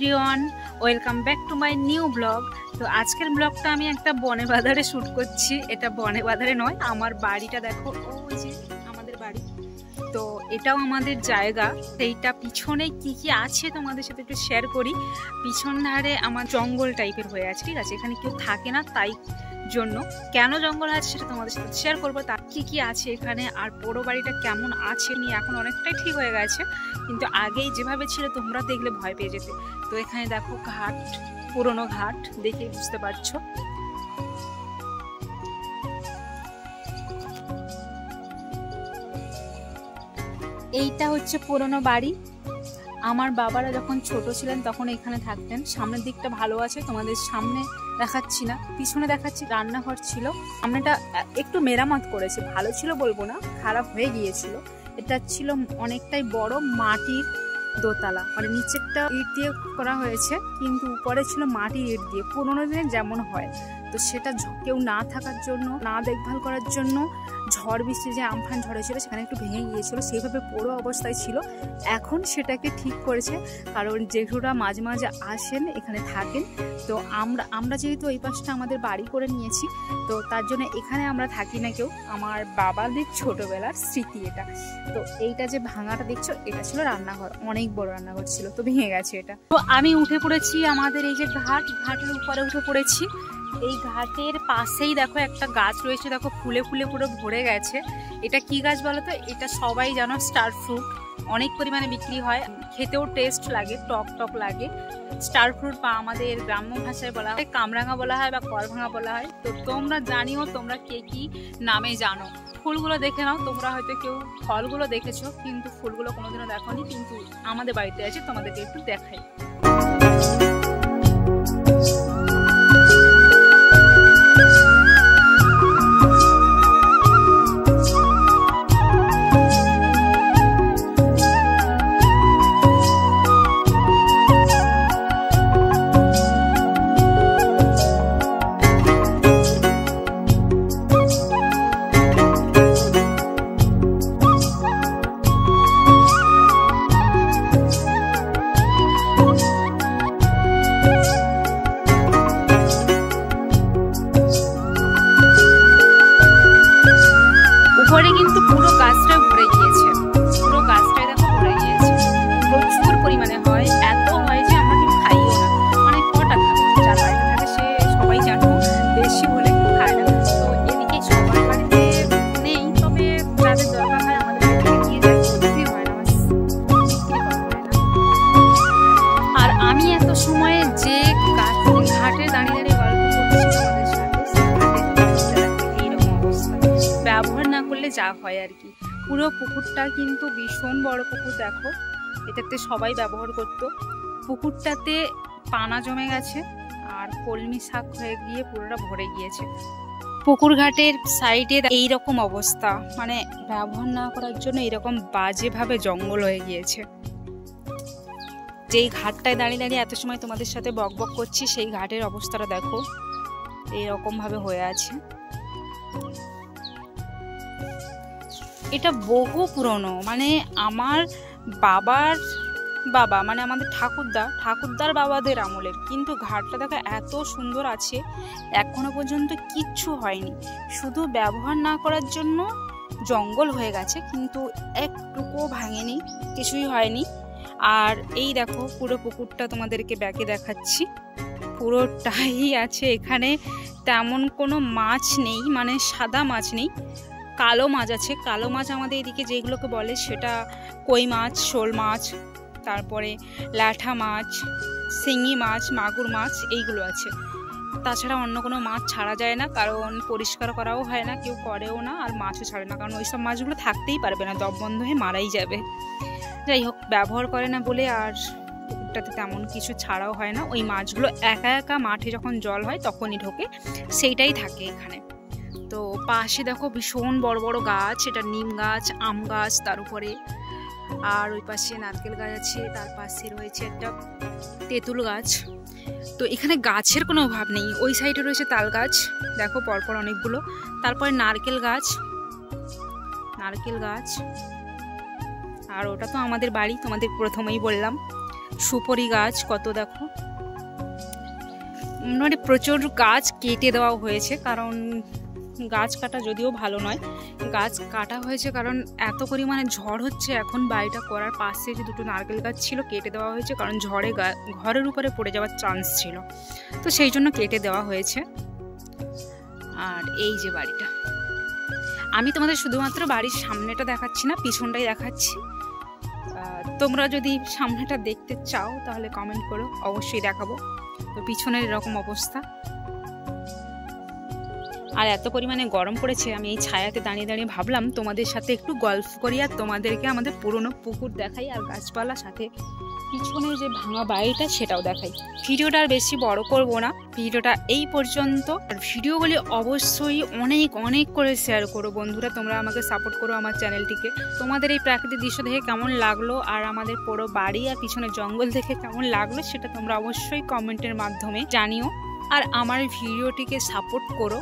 Everyone, welcome back to my new blog. তো আজকের ব্লগটা আমি একটা বনে বাজারে শ্যুট করছি। এটা বনে বাজারে নয়, আমার বাড়িটা দেখো, ওই যে আমাদের বাড়ি। তো এটাও আমাদের জায়গা। সেইটা পিছনে কি কি আছে তোমাদের সাথে একটু শেয়ার করি। পিছন ধারে আমার জঙ্গল টাইপের হয়ে আছে, ঠিক আছে? এখানে কেউ থাকে না, তাই জন্য কেন জঙ্গল আছে সেটা তোমাদের সাথে শেয়ার করবো। তার কি কি আছে এখানে, আর বড় বাড়িটা কেমন আছে নিয়ে এখন অনেকটাই ঠিক হয়ে গেছে, কিন্তু আগেই যেভাবে ছিল তোমরা দেখলে ভয় পেয়ে যেতে। তো এখানে দেখো ঘাট, পুরনো ঘাট, দেখে বুঝতে পারছো। এইটা হচ্ছে পুরনো বাড়ি। আমার বাবারা যখন ছোট ছিলেন তখন এখানে থাকতেন। সামনের দিকটা ভালো আছে, তোমাদের সামনে দেখাচ্ছি না, পিছনে দেখাচ্ছি। রান্নাঘর ছিল, সামনেটা একটু মেরামত করেছে, ভালো ছিল বলবো না, খারাপ হয়ে গিয়েছিল। এটা ছিল অনেকটাই বড় মাটির দোতলা, মানে নিচেরটা ইট দিয়ে করা হয়েছে, কিন্তু উপরে ছিল মাটির ইট দিয়ে, পুরোনো দিনে যেমন হয়। তো সেটা কেউ না থাকার জন্য, না দেখভাল করার জন্য, ঝড় বৃষ্টি যে আমফান ঝড়েছিল সেখানে একটু ভেঙে গিয়েছিল, সেইভাবে পুরো অবস্থায় ছিল। এখন সেটাকে ঠিক করেছে, কারণ জেঠুরা মাঝে মাঝে আসেন, এখানে থাকেন। তো আমরা যেহেতু এই পাশটা আমাদের বাড়ি করে নিয়েছি, তো তার জন্য এখানে আমরা থাকি না কেউ। আমার বাবাদের ছোটবেলার স্মৃতি এটা। তো এইটা যে ভাঙাটা দেখছো, এটা ছিল রান্নাঘর, অনেক বড় রান্নাঘর ছিল, তো ভেঙে গেছে এটা। তো আমি উঠে পড়েছি আমাদের এই যে ঘাটের উপরে উঠে পড়েছি। এই ঘাটের পাশেই দেখো একটা গাছ রয়েছে, দেখো ফুলে ফুলে পুরো ভরে গেছে। এটা কি গাছ বলো তো? এটা সবাই জানো, স্টার ফ্রুট। অনেক পরিমাণে বিক্রি হয়, খেতেও টেস্ট লাগে, টক টক লাগে। স্টার ফ্রুট বা আমাদের গ্রাম্য ভাষায় বলা হয় কামরাঙা বলা হয় বা করভাঙা বলা হয়। তো তোমরা জানিও তোমরা কে কি নামে জানো। ফুলগুলো দেখে নাও, তোমরা হয়তো কেউ ফলগুলো দেখেছো কিন্তু ফুলগুলো কোনোদিনও দেখোনি, কিন্তু আমাদের বাড়িতে আছে, তোমাদেরকে একটু দেখাই। কিন্তু পুরো গাছটা ভরে গিয়েছে, পুরো গাছটাই দেখো ভরে গিয়েছে, প্রচুর পরিমাণে হয়। এত হয় যে আমরা কিন্তু খাইও না, মানে কটা খাবো, যার বাড়িতে থাকে সে সবাই জানো, বেশি হলে খায় না। তো এদিকে সবার বাড়িতে নেই, তবে যাদের দরকার হয় আমাদের বাড়িতে নিয়ে যায়, বিক্রি হয় না, বিক্রি করা হয় না। আর আমি এত সময়ে যে ঘাটে দাঁড়িয়ে দাঁড়িয়ে গল্প করছি আমাদের সাথে, এইরকম অবস্থা, ব্যবহার না করলে যা হয় আর কি। পুরো পুকুরটা কিন্তু ভীষণ বড় পুকুর, দেখো, এটাতে সবাই ব্যবহার করতো। পুকুরটাতে পানা জমে গেছে আর কলমি শাক হয়ে গিয়ে পুরোটা ভরে গিয়েছে। পুকুর ঘাটের সাইডে এইরকম অবস্থা, মানে ব্যবহার না করার জন্য এরকম বাজেভাবে জঙ্গল হয়ে গিয়েছে। যেই ঘাটটায় দাঁড়িয়ে দাঁড়িয়ে এত সময় তোমাদের সাথে বক বক করছি, সেই ঘাটের অবস্থাটা দেখো, এইরকম ভাবে হয়ে আছে। এটা বহু পুরনো, মানে আমার বাবার বাবা, মানে আমাদের ঠাকুরদার বাবাদের আমলের, কিন্তু ঘাটটা দেখো এত সুন্দর আছে, এখনো পর্যন্ত কিচ্ছু হয়নি, শুধু ব্যবহার না করার জন্য জঙ্গল হয়ে গেছে, কিন্তু একটুকুও ভাঙেনি, কিছুই হয়নি। আর এই দেখো পুরো পুকুরটা তোমাদেরকে ব্যাকে দেখাচ্ছি, পুরোটাই আছে। এখানে তেমন কোনো মাছ নেই, মানে সাদা মাছ নেই, কালো মাছ আছে। কালো মাছ আমাদের এদিকে যেগুলোকে বলে সেটা কই মাছ, শোল মাছ, তারপরে ল্যাঠা মাছ, শিঙি মাছ, মাগুর মাছ, এইগুলো আছে। তাছাড়া অন্য কোনো মাছ ছাড়া যায় না, কারণ পরিষ্কার করাও হয় না, কেউ করেও না, আর মাছও ছাড়ে না, কারণ ওইসব মাছগুলো থাকতেই পারবে না, দম বন্ধ হয়ে মারাই যাবে। যাই হোক, ব্যবহার করে না বলে আর পুকুরটাতে তেমন কিছু ছাড়াও হয় না। ওই মাছগুলো একা একা মাঠে যখন জল হয় তখনই ঢোকে, সেইটাই থাকে এখানে। তো পাশে দেখো ভীষণ বড় বড় গাছ, এটা নিম গাছ, আম গাছ, তার উপরে আর ওই পাশে নারকেল গাছ আছে, তার পাশে রয়েছে একটা তেঁতুল গাছ। তো এখানে গাছের কোনো অভাব নেই। ওই সাইডে রয়েছে তাল গাছ, দেখো পরপর অনেকগুলো, তারপরে নারকেল গাছ, আর ওটা তো আমাদের বাড়ি, তোমাদের প্রথমেই বললাম। সুপারি গাছ কত দেখো, মানে প্রচুর গাছ কেটে দেওয়া হয়েছে, কারণ গাছ কাটা যদিও ভালো নয়, গাছ কাটা হয়েছে কারণ এত পরিমাণে ঝড় হচ্ছে। এখন বাড়িটা করার পাশে যে দুটো নারকেল গাছ ছিল কেটে দেওয়া হয়েছে, কারণ ঝড়ে ঘরের উপরে পড়ে যাওয়ার চান্স ছিল, তো সেই জন্য কেটে দেওয়া হয়েছে। আর এই যে বাড়িটা, আমি তোমাদের শুধুমাত্র বাড়ির সামনেটা দেখাচ্ছি না, পিছনটাই দেখাচ্ছি। তোমরা যদি সামনেটা দেখতে চাও তাহলে কমেন্ট করো, অবশ্যই দেখাবো। তো পিছনের এরকম অবস্থা। আর এত পরিমাণে গরম পড়েছে, আমি এই ছায়াতে দাঁড়িয়ে দাঁড়িয়ে ভাবলাম তোমাদের সাথে একটু গল্প করি আর তোমাদেরকে আমাদের পুরনো পুকুর দেখাই আর গাছপালা, সাথে পিছনে যে ভাঙা বাড়িটা সেটাও দেখাই। ভিডিওটা আর বেশি বড় করব না, ভিডিওটা এই পর্যন্ত। আর ভিডিওগুলি অবশ্যই অনেক অনেক করে শেয়ার করো বন্ধুরা, তোমরা আমাকে সাপোর্ট করো আমার চ্যানেলটিকে। তোমাদের এই প্রাকৃতিক দৃশ্য দেখে কেমন লাগলো আর আমাদের পুরো বাড়ি আর পিছনে জঙ্গল দেখে কেমন লাগলো সেটা তোমরা অবশ্যই কমেন্টের মাধ্যমে জানিও। আর আমার ভিডিওটিকে সাপোর্ট করো।